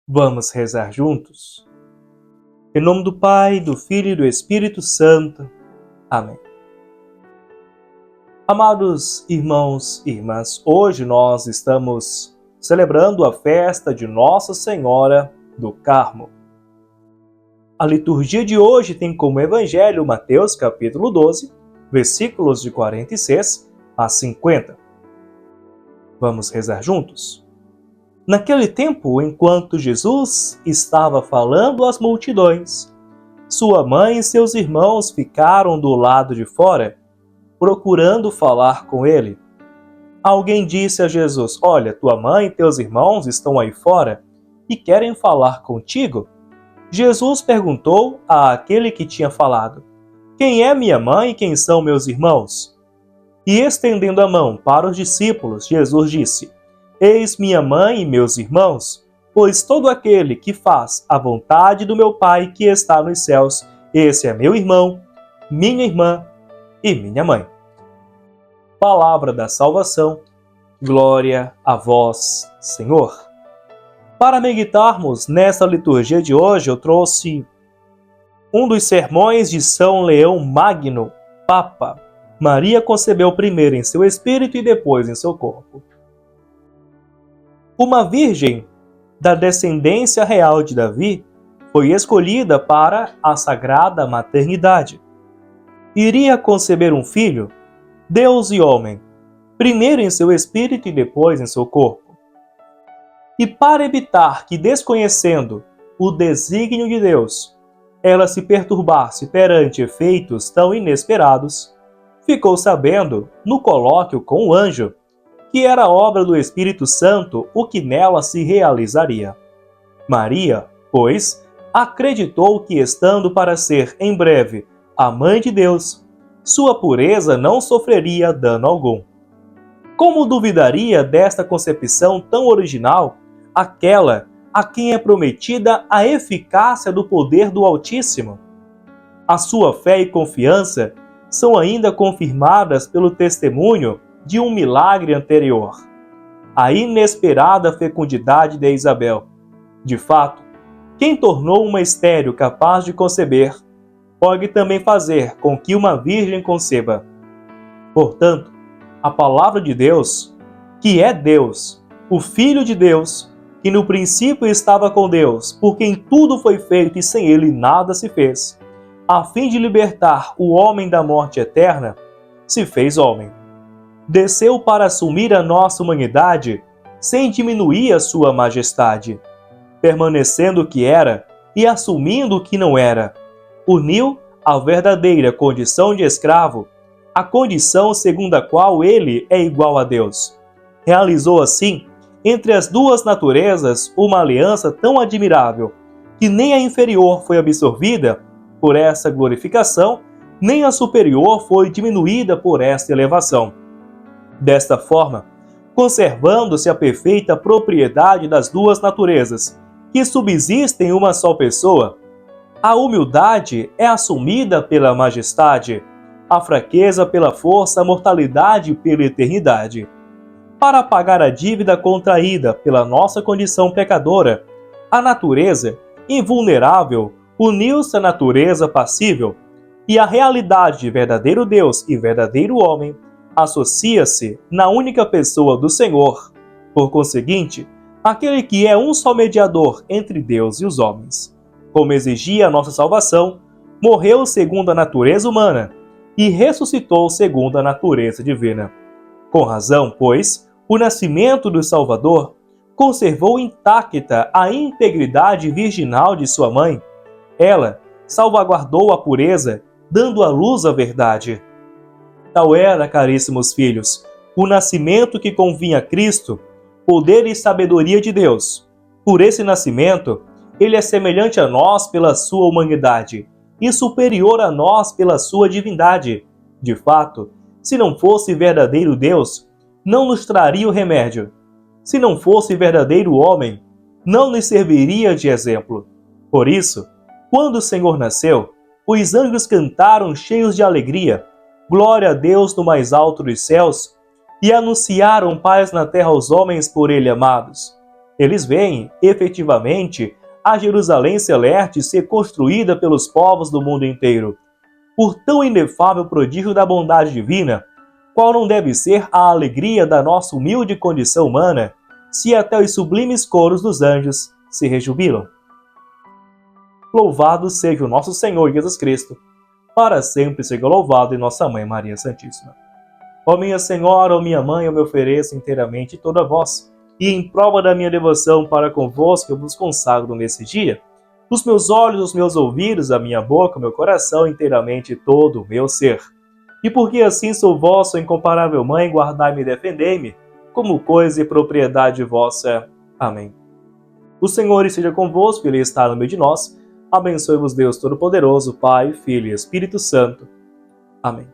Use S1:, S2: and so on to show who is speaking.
S1: Vamos rezar juntos? Em nome do Pai, do Filho e do Espírito Santo. Amém. Amados irmãos e irmãs, hoje nós estamos celebrando a festa de Nossa Senhora do Carmo. A liturgia de hoje tem como evangelho Mateus capítulo 12, versículos de 46 a 50. Vamos rezar juntos? Naquele tempo, enquanto Jesus estava falando às multidões, sua mãe e seus irmãos ficaram do lado de fora, procurando falar com ele. Alguém disse a Jesus: "Olha, tua mãe e teus irmãos estão aí fora e querem falar contigo." Jesus perguntou àquele que tinha falado: "Quem é minha mãe e quem são meus irmãos?" E estendendo a mão para os discípulos, Jesus disse: "Eis minha mãe e meus irmãos, pois todo aquele que faz a vontade do meu Pai que está nos céus, esse é meu irmão, minha irmã e minha mãe." Palavra da salvação, glória a vós, Senhor. Para meditarmos nessa liturgia de hoje, eu trouxe um dos sermões de São Leão Magno, Papa. Maria concebeu primeiro em seu espírito e depois em seu corpo. Uma virgem da descendência real de Davi foi escolhida para a sagrada maternidade. Iria conceber um filho, Deus e homem, primeiro em seu espírito e depois em seu corpo. E para evitar que, desconhecendo o desígnio de Deus, ela se perturbasse perante efeitos tão inesperados, ficou sabendo, no colóquio com o anjo, que era obra do Espírito Santo o que nela se realizaria. Maria, pois, acreditou que, estando para ser, em breve, a mãe de Deus, sua pureza não sofreria dano algum. Como duvidaria desta concepção tão original aquela a quem é prometida a eficácia do poder do Altíssimo? A sua fé e confiança são ainda confirmadas pelo testemunho de um milagre anterior, a inesperada fecundidade de Isabel. De fato, quem tornou uma estéril capaz de conceber, pode também fazer com que uma virgem conceba. Portanto, a palavra de Deus, que é Deus, o Filho de Deus, que no princípio estava com Deus, por quem tudo foi feito e sem ele nada se fez, a fim de libertar o homem da morte eterna, se fez homem. Desceu para assumir a nossa humanidade sem diminuir a sua majestade, permanecendo o que era e assumindo o que não era. Uniu a verdadeira condição de escravo, a condição segundo a qual ele é igual a Deus. Realizou assim, entre as duas naturezas, uma aliança tão admirável, que nem a inferior foi absorvida por essa glorificação, nem a superior foi diminuída por esta elevação. Desta forma, conservando-se a perfeita propriedade das duas naturezas, que subsistem em uma só pessoa, a humildade é assumida pela majestade, a fraqueza pela força, a mortalidade pela eternidade. Para pagar a dívida contraída pela nossa condição pecadora, a natureza invulnerável uniu-se à natureza passível, e a realidade de verdadeiro Deus e verdadeiro homem associa-se na única pessoa do Senhor. Por conseguinte, aquele que é um só mediador entre Deus e os homens, como exigia a nossa salvação, morreu segundo a natureza humana e ressuscitou segundo a natureza divina. Com razão, pois, o nascimento do Salvador conservou intacta a integridade virginal de sua mãe. Ela salvaguardou a pureza, dando à luz a verdade. Tal era, caríssimos filhos, o nascimento que convinha a Cristo, poder e sabedoria de Deus. Por esse nascimento, ele é semelhante a nós pela sua humanidade e superior a nós pela sua divindade. De fato, se não fosse verdadeiro Deus, não nos traria o remédio. Se não fosse verdadeiro homem, não nos serviria de exemplo. Por isso, quando o Senhor nasceu, os anjos cantaram cheios de alegria, glória a Deus no mais alto dos céus, e anunciaram paz na terra aos homens por ele amados. Eles veem, efetivamente, a Jerusalém celeste ser construída pelos povos do mundo inteiro. Por tão inefável prodígio da bondade divina, qual não deve ser a alegria da nossa humilde condição humana, se até os sublimes coros dos anjos se rejubilam. Louvado seja o nosso Senhor Jesus Cristo, para sempre seja louvado, e nossa Mãe Maria Santíssima. Ó minha Senhora, ó minha Mãe, eu me ofereço inteiramente toda a vós, e em prova da minha devoção para convosco eu vos consagro nesse dia, os meus olhos, os meus ouvidos, a minha boca, o meu coração, inteiramente todo o meu ser. E porque assim sou vossa incomparável Mãe, guardai-me e defendei-me, como coisa e propriedade vossa. Amém. O Senhor esteja convosco, Ele está no meio de nós. Abençoe-vos Deus Todo-Poderoso, Pai, Filho e Espírito Santo. Amém.